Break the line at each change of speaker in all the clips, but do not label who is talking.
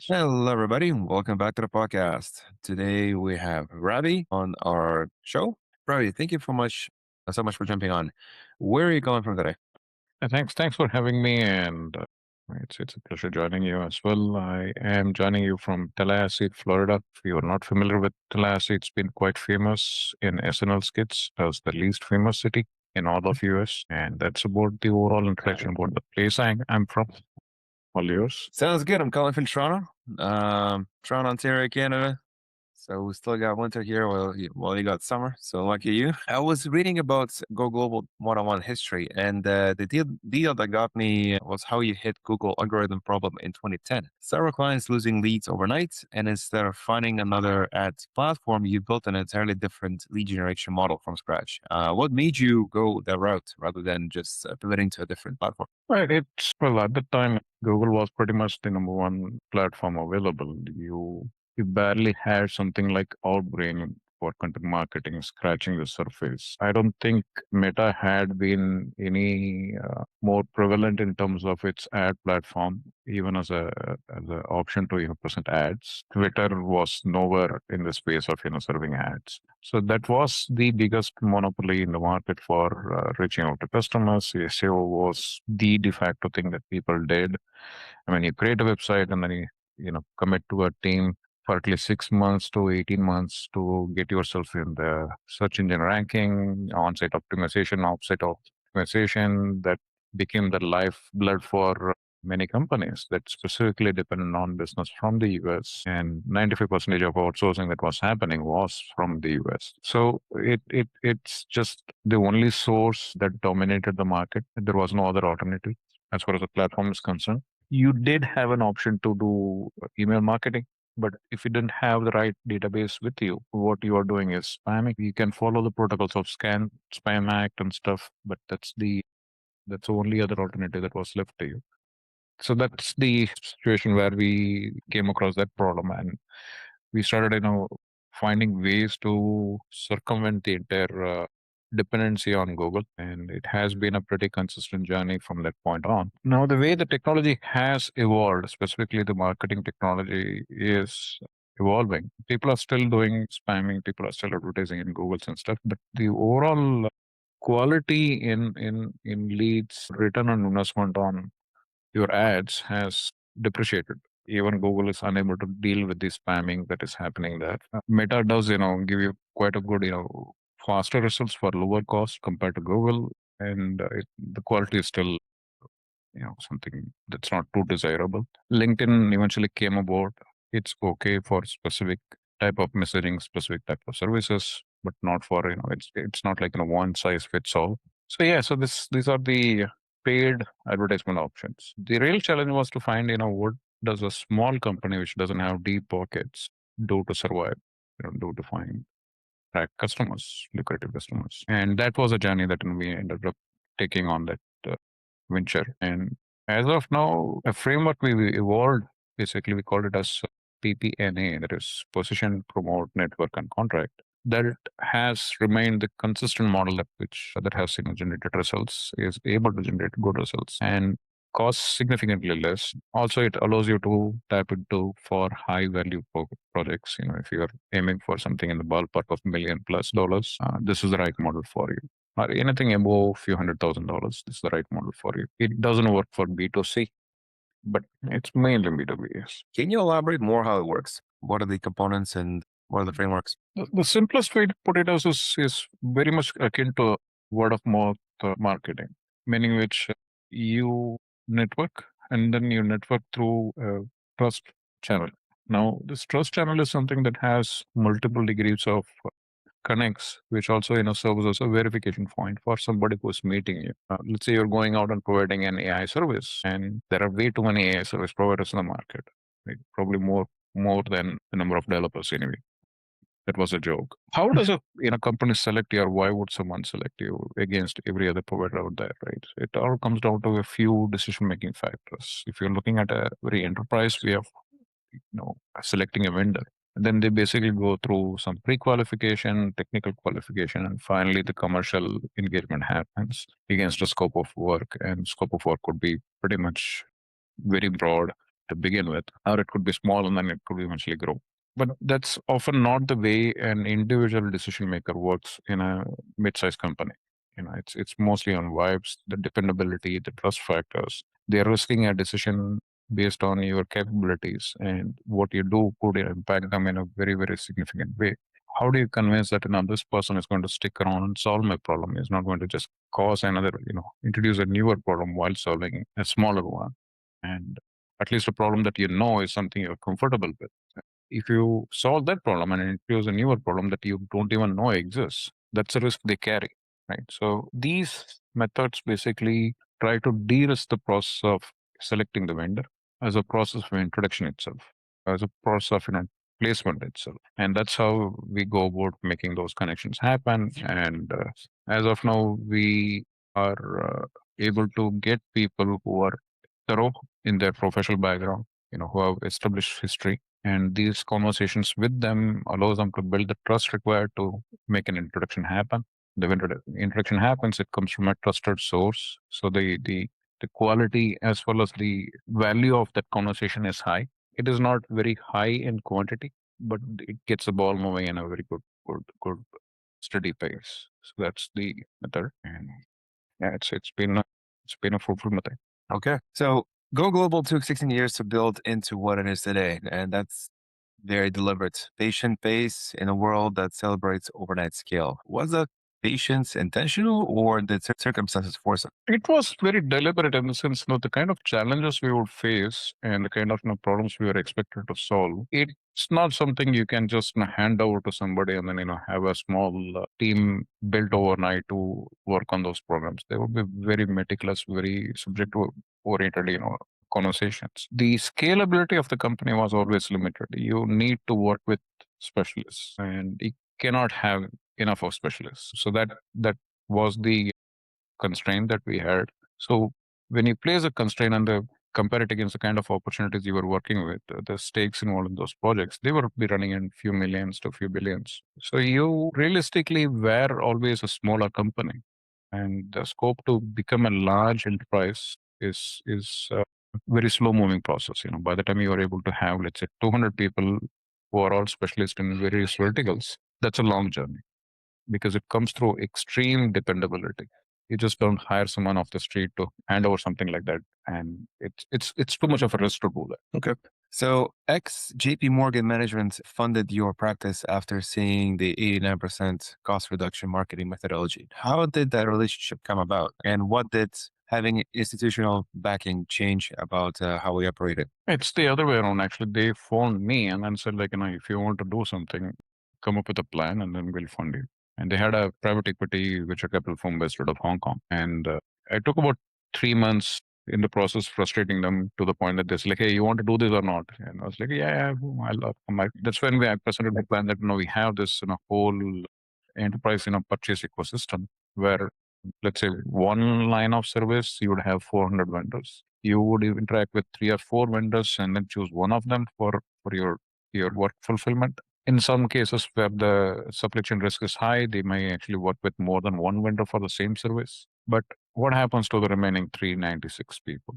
Hello, everybody. Welcome back to the podcast. Today we have Ravi on our show. Ravi, thank you so much for jumping on. Where are you going from today?
Thanks for having me, and it's a pleasure joining you as well. I am joining you from Tallahassee, Florida. If you are not familiar with Tallahassee, it's been quite famous in SNL skits as the least famous city in all of US, and that's about the overall introduction about the place I'm from. All yours.
Sounds good. I'm calling from Toronto, Toronto, Ontario, Canada. So we still got winter here while you got summer. So lucky you. I was reading about Go Global 101 history, and the deal that got me was how you hit Google algorithm problem in 2010. Several clients losing leads overnight, and instead of finding another ads platform, you built an entirely different lead generation model from scratch. What made you go that route rather than just pivoting to a different platform?
Right. It's well at the time Google was pretty much the number one platform available. You barely had something like Outbrain for content marketing scratching the surface. I don't think Meta had been any more prevalent in terms of its ad platform, even as a option to present ads. Twitter was nowhere in the space of serving ads. So that was the biggest monopoly in the market for reaching out to customers. SEO was the de facto thing that people did. I mean, you create a website and then you commit to a team for at least 6 months to 18 months to get yourself in the search engine ranking, on-site optimization, off-site optimization. That became the lifeblood for many companies that specifically depended on business from the US, and 95% of outsourcing that was happening was from the US. So it's just the only source that dominated the market. There was no other alternative as far as the platform is concerned. You did have an option to do email marketing, but if you didn't have the right database with you, what you are doing is spamming. You can follow the protocols of scan, spam act and stuff, but that's the only other alternative that was left to you. So that's the situation where we came across that problem, and we started finding ways to circumvent the entire dependency on Google, and it has been a pretty consistent journey from that point on. Now, the way the technology has evolved, specifically the marketing technology, is evolving. People are still doing spamming, people are still advertising in Google's and stuff, but the overall quality in leads, return on investment on your ads has depreciated. Even Google is unable to deal with the spamming that is happening there. Meta does, give you quite a good, faster results for lower cost compared to Google, and the quality is still, something that's not too desirable. LinkedIn eventually came about. It's okay for specific type of messaging, specific type of services, but not for, it's not like one size fits all. So yeah, so these are the paid advertisement options. The real challenge was to find, what does a small company which doesn't have deep pockets do to survive, do to find track customers, lucrative customers. And that was a journey that we ended up taking on that venture. And as of now, a framework we evolved, basically we called it as PPNA, that is Position, Promote, Network, and Contract. That has remained the consistent model that has generated results, is able to generate good results and costs significantly less. Also, it allows you to tap into for high value projects. If you're aiming for something in the ballpark of $1 million+, this is the right model for you. Or anything above a few $100,000, this is the right model for you. It doesn't work for B2C, but it's mainly B2B. Yes.
Can you elaborate more how it works? What are the components and what are the frameworks?
The simplest way to put it is very much akin to word of mouth marketing, meaning which you network and then you network through a trust channel. Now, this trust channel is something that has multiple degrees of connects, which also serves as a verification point for somebody who's meeting you. Let's say you're going out and providing an AI service, and there are way too many AI service providers in the market, right? Probably more than the number of developers anyway. That was a joke. How does a company select you, or why would someone select you against every other provider out there, right? It all comes down to a few decision making factors. If you're looking at a very enterprise way of selecting a vendor, then they basically go through some pre-qualification, technical qualification, and finally the commercial engagement happens against a scope of work. And scope of work could be pretty much very broad. to begin with, or it could be small and then it could eventually grow. But that's often not the way an individual decision maker works in a mid-sized company. It's mostly on vibes, the dependability, the trust factors. They're risking a decision based on your capabilities, and what you do could impact them in a very, very significant way. How do you convince that this person is going to stick around and solve my problem? Is not going to just cause another, introduce a newer problem while solving a smaller one. And at least a problem that you know is something you're comfortable with. If you solve that problem and introduce a newer problem that you don't even know exists, that's a risk they carry, right? So these methods basically try to de-risk the process of selecting the vendor as a process of introduction itself, as a process of placement itself, and that's how we go about making those connections happen. And as of now, we are able to get people who are thorough in their professional background, who have established history, and these conversations with them allows them to build the trust required to make an introduction happen. When the introduction happens, it comes from a trusted source, so the quality as well as the value of that conversation is high. It is not very high in quantity, but it gets the ball moving in a very good steady pace. So that's the method, and yeah, it's been a fruitful method.
Okay. So Go Global took 16 years to build into what it is today. And that's very deliberate. Patient pace in a world that celebrates overnight scale. Was the patience intentional or did circumstances force it?
It was very deliberate in the sense, the kind of challenges we would face and the kind of problems we were expected to solve. It's not something you can just hand over to somebody and then have a small team built overnight to work on those problems. They would be very meticulous, very subject oriented, conversations. The scalability of the company was always limited. You need to work with specialists, and you cannot have enough of specialists. So that was the constraint that we had. So when you place a constraint and compare it against the kind of opportunities you were working with, the stakes involved in those projects, they were be running in few millions to few billions. So you realistically were always a smaller company, and the scope to become a large enterprise is a very slow moving process. By the time you are able to have, let's say, 200 people who are all specialists in various verticals, that's a long journey because it comes through extreme dependability. You just don't hire someone off the street to hand over something like that, and it's too much of a risk to do that.
Okay. So ex JP Morgan management funded your practice after seeing the 89% cost reduction marketing methodology. How did that relationship come about? And what did having institutional backing change about how we operated?
It's the other way around. Actually, they phoned me and then said, like, if you want to do something, come up with a plan and then we'll fund you. And they had a private equity venture capital firm based out of Hong Kong. And I took about 3 months in the process, frustrating them to the point that they're like, hey, you want to do this or not? And I was like, yeah, I love. That's when I presented the plan that we have this whole enterprise purchase ecosystem where, let's say, one line of service you would have 400 vendors. You would interact with 3 or 4 vendors and then choose one of them for your work fulfillment. In some cases where the supply chain risk is high, they may actually work with more than one vendor for the same service. But what happens to the remaining 396 people,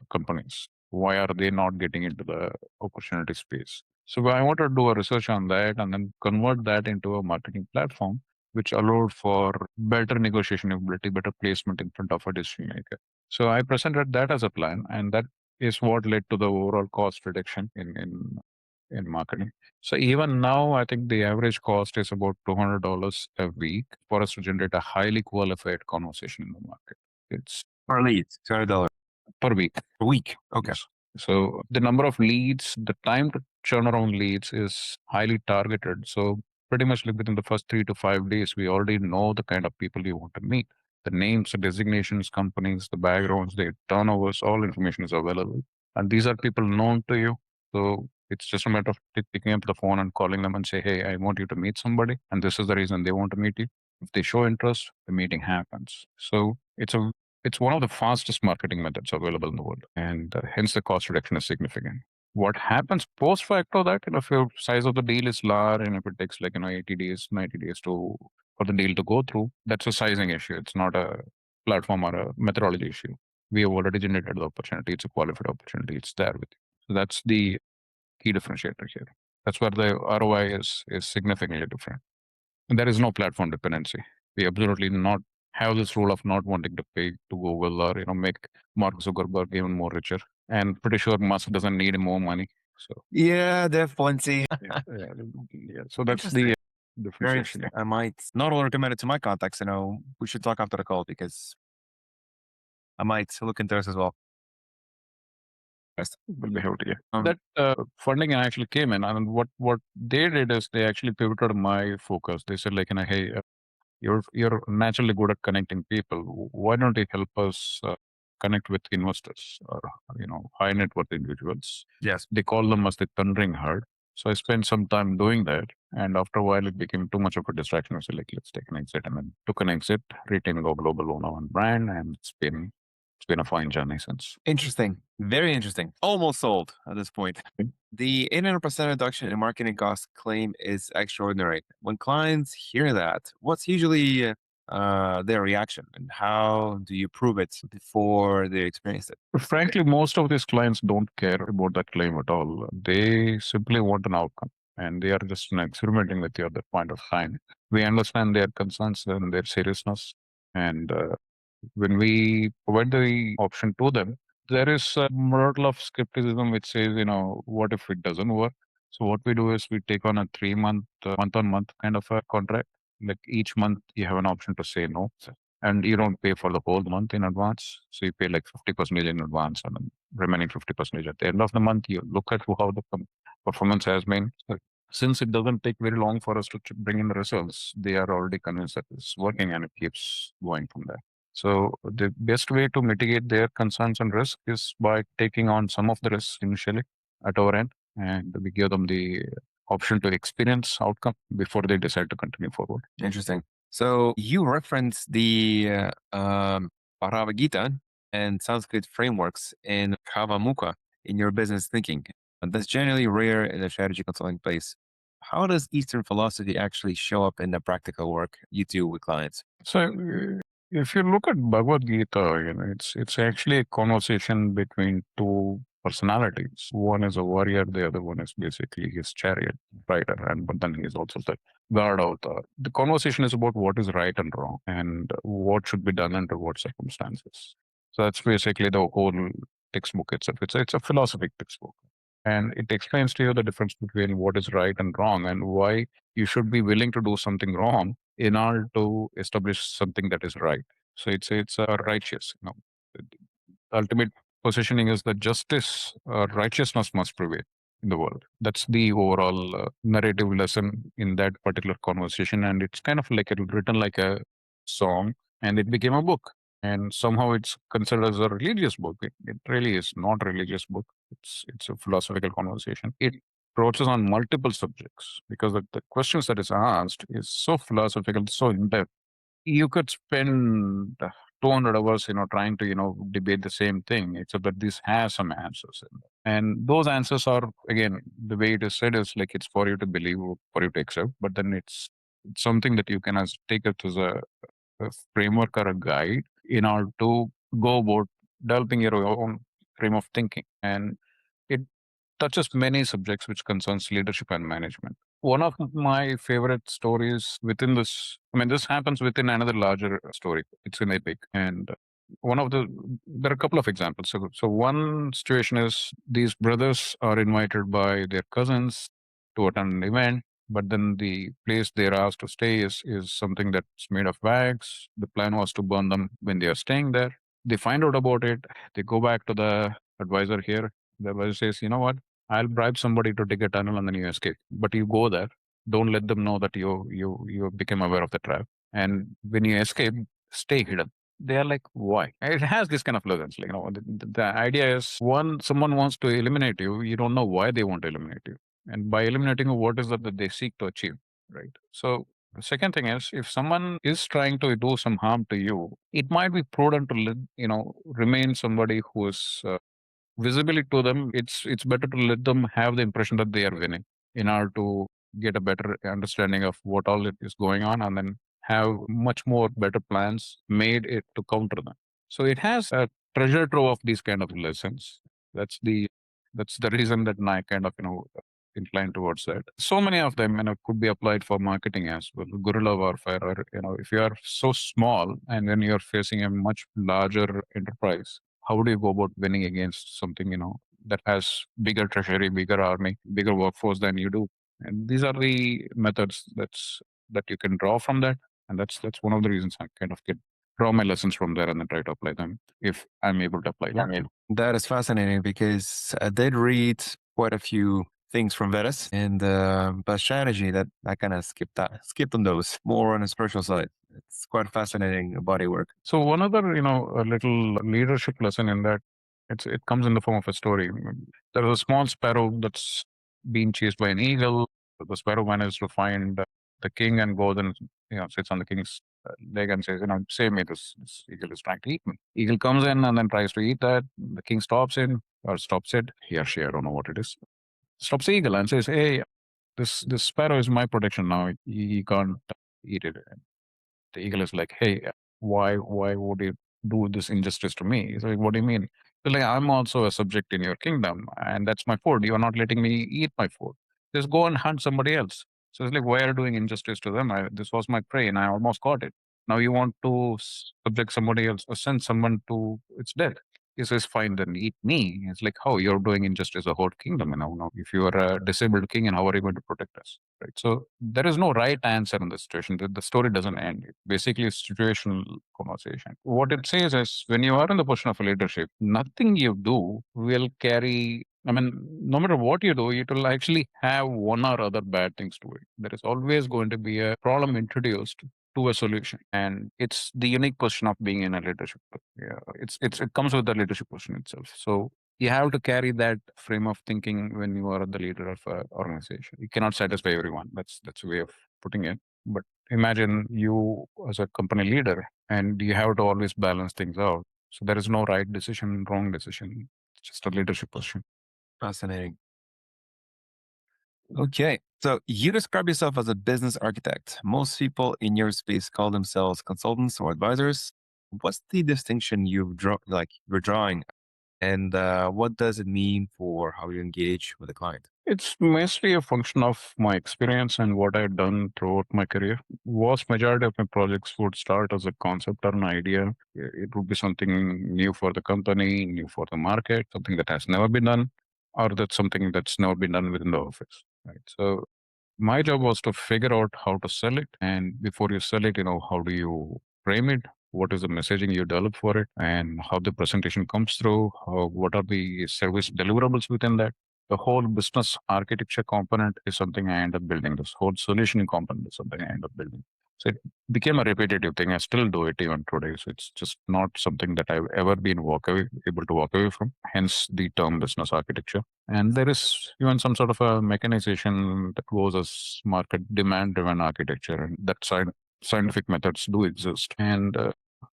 companies? Why are they not getting into the opportunity space? So I wanted to do a research on that and then convert that into a marketing platform, which allowed for better negotiation ability, better placement in front of a decision maker. So I presented that as a plan, and that is what led to the overall cost reduction in marketing. So even now, I think the average cost is about $200 a week for us to generate a highly qualified conversation in the market. It's
Per lead, $200
per week.
a week. Okay.
Yes. So the number of leads, the time to turn around leads is highly targeted. So pretty much like within the first 3 to 5 days, we already know the kind of people you want to meet. The names, the designations, companies, the backgrounds, their turnovers, all information is available. And these are people known to you. So it's just a matter of picking up the phone and calling them and say, hey, I want you to meet somebody. And this is the reason they want to meet you. If they show interest, the meeting happens. So it's one of the fastest marketing methods available in the world, and hence the cost reduction is significant. What happens post facto that if your size of the deal is large and if it takes 80 days, 90 days to for the deal to go through, that's a sizing issue. It's not a platform or a methodology issue. We have already generated the opportunity. It's a qualified opportunity. It's there with you. So that's the key differentiator here. That's where the ROI is significantly different. And there is no platform dependency. We absolutely not have this rule of not wanting to pay to Google or make Mark Zuckerberg even more richer. And pretty sure Musk doesn't need more money. So
Yeah, they have plenty.
yeah, yeah, yeah. So that's
Interesting.
the
Very
differentiation.
interesting. I might not only recommend it to my contacts, we should talk after the call because I might look into this as well. Yes.
Will be able to get
Um,
that funding actually came in, and what they did is they actually pivoted my focus. They said like, hey, you're naturally good at connecting people. Why don't you help us connect with investors or high net worth individuals?
yes.
They call them as the thundering herd. So I spent some time doing that, and after a while, it became too much of a distraction. I said like, let's take an exit, and then took an exit, retained a global owner and brand, and it's been a fine journey since.
Interesting. Very interesting. Almost sold at this point. The 800% reduction in marketing costs claim is extraordinary. When clients hear that, what's usually their reaction and how do you prove it before they experience it?
Frankly, most of these clients don't care about that claim at all. They simply want an outcome and they are just experimenting with you at that point of time. We understand their concerns and their seriousness. And when we provide the option to them, there is a model of skepticism which says, what if it doesn't work? So what we do is we take on a 3 month, month-on-month kind of a contract. Like each month, you have an option to say no, and you don't pay for the whole month in advance. So you pay like 50% in advance, and then remaining 50% at the end of the month. You look at how the performance has been. Since it doesn't take very long for us to bring in the results, they are already convinced that it's working and it keeps going from there. So the best way to mitigate their concerns and risk is by taking on some of the risks initially at our end, and we give them the option to experience outcome before they decide to continue forward.
Interesting. So you reference the Bhagavad Gita and Sanskrit frameworks in Kavamuka in your business thinking. And that's generally rare in a strategy consulting place. How does Eastern philosophy actually show up in the practical work you do with clients?
So if you look at Bhagavad Gita, it's actually a conversation between two personalities. One is a warrior, the other one is basically his chariot rider, and but then he is also the god avatar. The conversation is about what is right and wrong, and what should be done under what circumstances. So that's basically the whole textbook itself. It's a philosophic textbook, and it explains to you the difference between what is right and wrong, and why you should be willing to do something wrong in order to establish something that is right. So it's a righteous. The ultimate positioning is that justice, righteousness must prevail in the world. That's the overall narrative lesson in that particular conversation, and it's kind of like written like a song, and it became a book. And somehow it's considered as a religious book. It really is not a religious book. It's a philosophical conversation. It approaches on multiple subjects because the questions that is asked is so philosophical, so in depth. You could spend 200 hours, trying to, debate the same thing, except that this has some answers in there. And those answers are, again, the way it is said is like it's for you to believe or for you to accept, but then it's something that you can take it as a framework or a guide in order to go about developing your own frame of thinking. And it touches many subjects which concerns leadership and management. One of my favorite stories within this, I mean, this happens within another larger story. It's an epic. And there are a couple of examples. So one situation is these brothers are invited by their cousins to attend an event, but then the place they're asked to stay is something that's made of wax. The plan was to burn them when they are staying there. They find out about it. They go back to the advisor here. The advisor says, you know what? I'll bribe somebody to dig a tunnel and then you escape. But you go there. Don't let them know that you became aware of the trap. And when you escape, stay hidden. They are like, why? It has this kind of lessons. Like, the idea is one, someone wants to eliminate you. You don't know why they want to eliminate you. And by eliminating you, what is that they seek to achieve, right? So the second thing is, if someone is trying to do some harm to you, it might be prudent to remain somebody who is visibility to them. It's better to let them have the impression that they are winning in order to get a better understanding of what all it is going on, and then have much more better plans made it to counter them. So it has a treasure trove of these kind of lessons. That's the That's the reason that I kind of, inclined towards that. So many of them, could be applied for marketing as well. Guerrilla warfare, or, if you are so small and then you're facing a much larger enterprise, how do you go about winning against something, that has bigger treasury, bigger army, bigger workforce than you do? And these are the methods that you can draw from that. And that's one of the reasons I kind of get draw my lessons from there and then try to apply them if I'm able to apply them.
That is fascinating because I did read quite a few things from Vedas and but strategy that I kind of skipped on those more on a spiritual side. It's quite fascinating body work.
So one other, a little leadership lesson in that it comes in the form of a story. There is a small sparrow that's being chased by an eagle. The sparrow manages to find the king and goes and sits on the king's leg and says, save me, this eagle is trying to eat me. Eagle comes in and then tries to eat that. The king stops in or stops it. He or she, I don't know what it is. Stops the eagle and says, hey, this sparrow is my protection now. You can't eat it. The eagle is like, hey, why would you do this injustice to me? He's like, what do you mean? He's like, I'm also a subject in your kingdom, and that's my food. You're not letting me eat my food. Just go and hunt somebody else. So it's like, why are you doing injustice to them? This was my prey, and I almost got it. Now you want to subject somebody else or send someone to its death. He says, fine, then eat me. It's like, how you're doing injustice to the whole kingdom. Now, if you are a disabled king, and how are you going to protect us? Right. So there is no right answer in this situation. The story doesn't end. It's basically a situational conversation. What it says is when you are in the position of leadership, nothing you do will carry. I mean, no matter what you do, it will actually have one or other bad things to it. There is always going to be a problem introduced to a solution, and it's the unique position of being in a leadership. Yeah, it comes with the leadership position itself. So you have to carry that frame of thinking when you are the leader of an organization. You cannot satisfy everyone. That's a way of putting it. But imagine you as a company leader, and you have to always balance things out. So there is no right decision, wrong decision. It's just a leadership position.
Fascinating. Okay. So you describe yourself as a business architect. Most people in your space call themselves consultants or advisors. What's the distinction you're drawing, and what does it mean for how you engage with a client?
It's mostly a function of my experience and what I've done throughout my career. Vast majority of my projects would start as a concept or an idea. It would be something new for the company, new for the market, something that has never been done, or that's something that's never been done within the office. Right. So my job was to figure out how to sell it, and before you sell it, how do you frame it? What is the messaging you develop for it, and how the presentation comes through? What are the service deliverables within that? The whole business architecture component is something I end up building. This whole solutioning component is something I end up building. So it became a repetitive thing. I still do it even today. So it's just not something that I've ever been able to walk away from. Hence the term business architecture. And there is even some sort of a mechanization that goes as market demand driven architecture. And that scientific methods do exist. And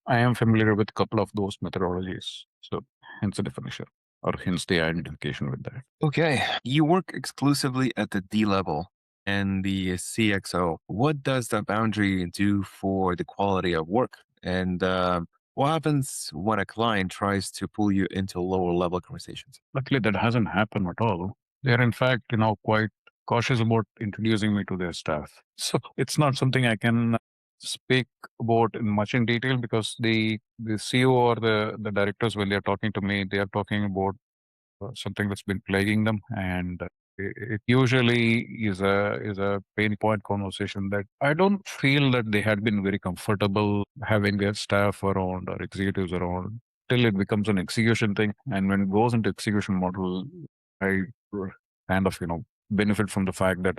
I am familiar with a couple of those methodologies. So hence the definition or hence the identification with that.
Okay. You work exclusively at the D level and the CXO. What does that boundary do for the quality of work? And what happens when a client tries to pull you into lower level conversations?
Luckily, that hasn't happened at all. They're, in fact, quite cautious about introducing me to their staff. So it's not something I can speak about in much in detail because the CEO or the directors, when they're talking to me, they are talking about something that's been plaguing them, and it usually is a pain point conversation that I don't feel that they had been very comfortable having their staff around or executives around till it becomes an execution thing. And when it goes into execution model, I kind of benefit from the fact that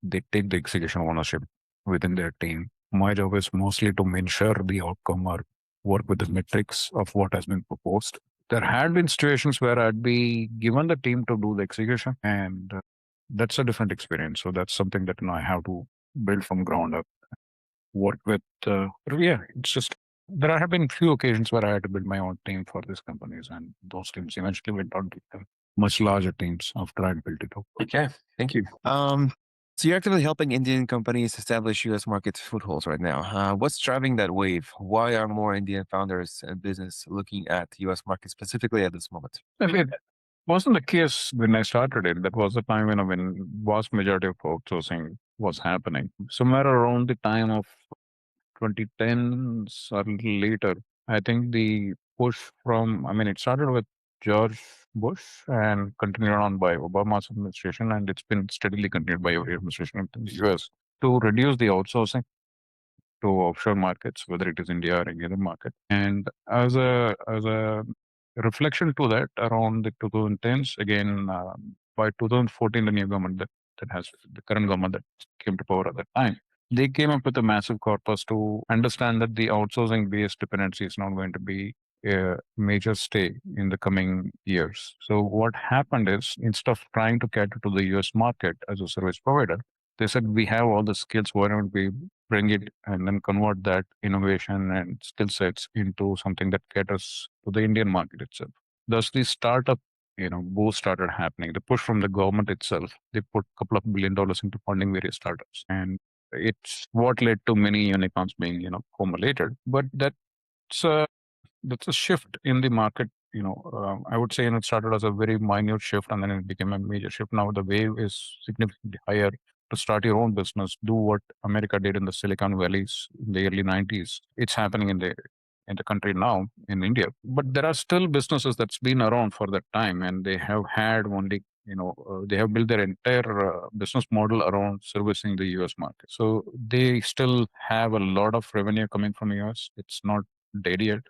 they take the execution ownership within their team. My job is mostly to ensure the outcome or work with the metrics of what has been proposed. There had been situations where I'd be given the team to do the execution, and that's a different experience. So that's something that I have to build from ground up, work with. But yeah, it's just there have been few occasions where I had to build my own team for these companies, and those teams eventually went on to become much larger teams after I'd built it up.
Okay. Thank you. So you're actively helping Indian companies establish U.S. market footholds right now. What's driving that wave? Why are more Indian founders and business looking at U.S. market specifically at this moment?
I mean, wasn't the case when I started it. That was the time when vast majority of outsourcing was happening. Somewhere around the time of 2010s or a little later, I think the push from, I mean, it started with George Bush and continued on by Obama's administration, and it's been steadily continued by every administration in the US to reduce the outsourcing to offshore markets, whether it is India or any other market. And as a reflection to that, around the 2010s, again by 2014, the new government that has the current government that came to power at that time, they came up with a massive corpus to understand that the outsourcing based dependency is not going to be a major stay in the coming years. So what happened is, instead of trying to cater to the US market as a service provider, they said we have all the skills, why don't we bring it and then convert that innovation and skill sets into something that caters to the Indian market itself. Thus, the startup, boost started happening. The push from the government itself, they put a couple of $1 billion into funding various startups, and it's what led to many unicorns being, formulated. But uh, that's a shift in the market. I would say, it started as a very minute shift and then it became a major shift. Now the wave is significantly higher to start your own business, do what America did in the Silicon Valleys in the early 90s. It's happening in the country now in India. But there are still businesses that's been around for that time, and they have had only, they have built their entire business model around servicing the US market. So they still have a lot of revenue coming from US. It's not dead yet.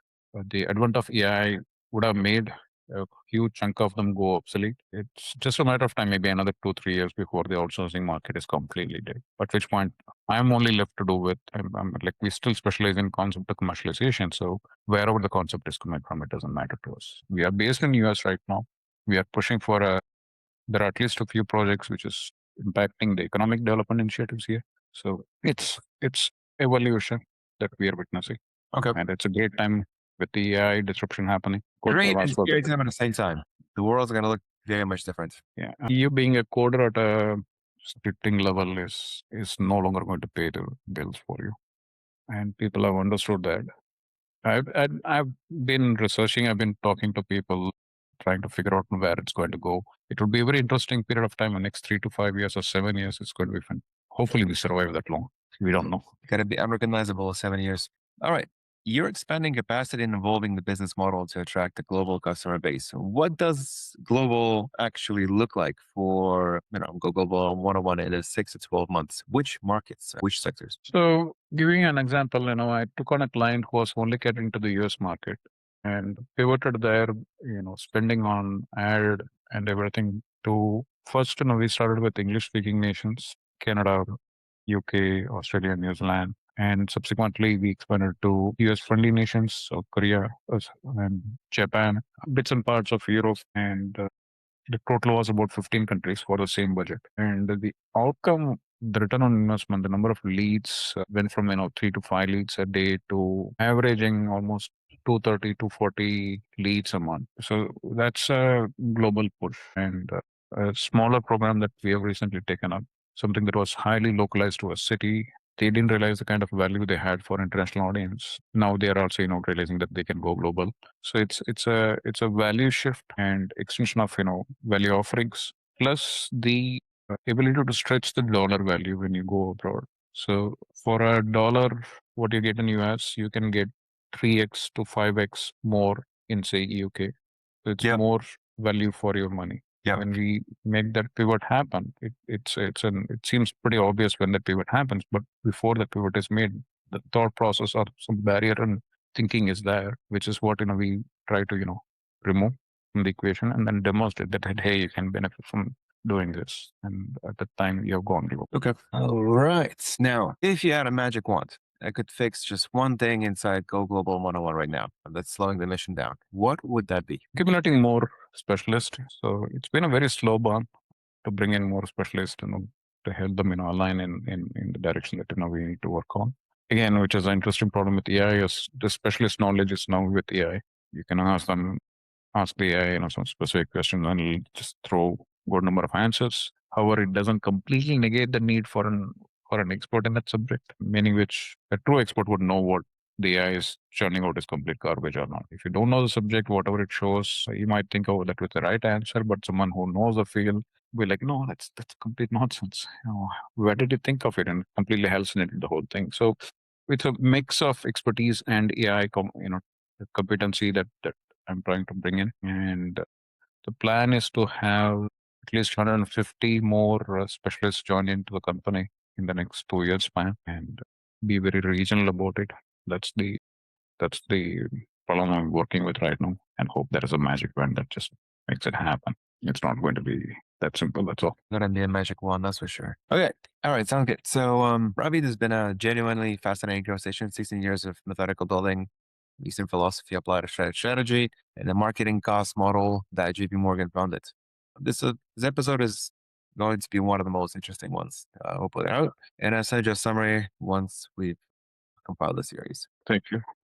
The advent of AI would have made a huge chunk of them go obsolete. It's just a matter of time, maybe another 2, 3 years before the outsourcing market is completely dead. At which point, I'm only left to do with, I'm like, we still specialize in concept of commercialization. So wherever the concept is coming from, it doesn't matter to us. We are based in US right now. We are pushing for there are at least a few projects which is impacting the economic development initiatives here. So it's evolution that we are witnessing.
Okay.
And it's a great time with the AI disruption happening. Good
Great
for us.
and scary time at the same time. The world's going to look very much different.
Yeah. You being a coder at a scripting level is no longer going to pay the bills for you. And people have understood that. I've been researching, I've been talking to people, trying to figure out where it's going to go. It will be a very interesting period of time. The next 3 to 5 years or 7 years, it's going to be fun. Hopefully we survive that long. We don't know.
Got to be unrecognizable 7 years. All right. You're expanding capacity and evolving the business model to attract a global customer base. What does global actually look like for, Go Global 101 in 6 to 12 months? Which markets, which sectors?
So, giving an example, I took on a client who was only catering to the US market and pivoted their, spending on ad and everything to first, we started with English speaking nations, Canada, UK, Australia, New Zealand. And subsequently, we expanded to US friendly nations, so Korea and Japan, bits and parts of Europe, and the total was about 15 countries for the same budget. And the outcome, the return on investment, the number of leads went from 3 to 5 leads a day to averaging almost 230 to 40 leads a month. So that's a global push. And a smaller program that we have recently taken up, something that was highly localized to a city. They didn't realize the kind of value they had for international audience. Now they are also, realizing that they can go global. So it's a value shift and extension of value offerings, plus the ability to stretch the dollar value when you go abroad. So for a dollar, what you get in US, you can get 3x to 5x more in say UK. So it's
Yep.
more value for your money.
Yep.
When we make that pivot happen, it seems pretty obvious when that pivot happens, but before the pivot is made, the thought process or some barrier and thinking is there, which is what we try to remove from the equation and then demonstrate that, hey, you can benefit from doing this, and at the time you have gone global.
Okay. All right. Now, if you had a magic wand that could fix just one thing inside Go Global 101 right now that's slowing the mission down, what would that be?
Accumulating more specialists. So it's been a very slow burn to bring in more specialists, to help them, align in the direction that we need to work on. Again, which is an interesting problem with AI, is the specialist knowledge is now with AI. You can ask the AI, some specific questions, and it'll just throw good number of answers. However, it doesn't completely negate the need for an expert in that subject, meaning which a true expert would know what the AI is churning out is complete garbage or not. If you don't know the subject, whatever it shows, you might think, oh, that was the right answer, but someone who knows the field will be like, no, that's complete nonsense. Where did you think of it? And completely hallucinated the whole thing. So with a mix of expertise and AI, the competency that I'm trying to bring in, and the plan is to have at least 150 more specialists join into the company in the next 2 years span, and be very regional about it. That's the that's the problem I'm working with right now, and hope there is a magic wand that just makes it happen. It's not going to be that simple. That's all.
Gonna be a magic wand, that's for sure. Okay. All right. Sounds good. So, Ravi, there's been a genuinely fascinating conversation. 16 years of methodical building, Eastern philosophy applied to strategy, and the marketing cost model that JP Morgan founded. This episode is going to be one of the most interesting ones. We'll put it out. And I send you a summary once we've compiled the series.
Thank you.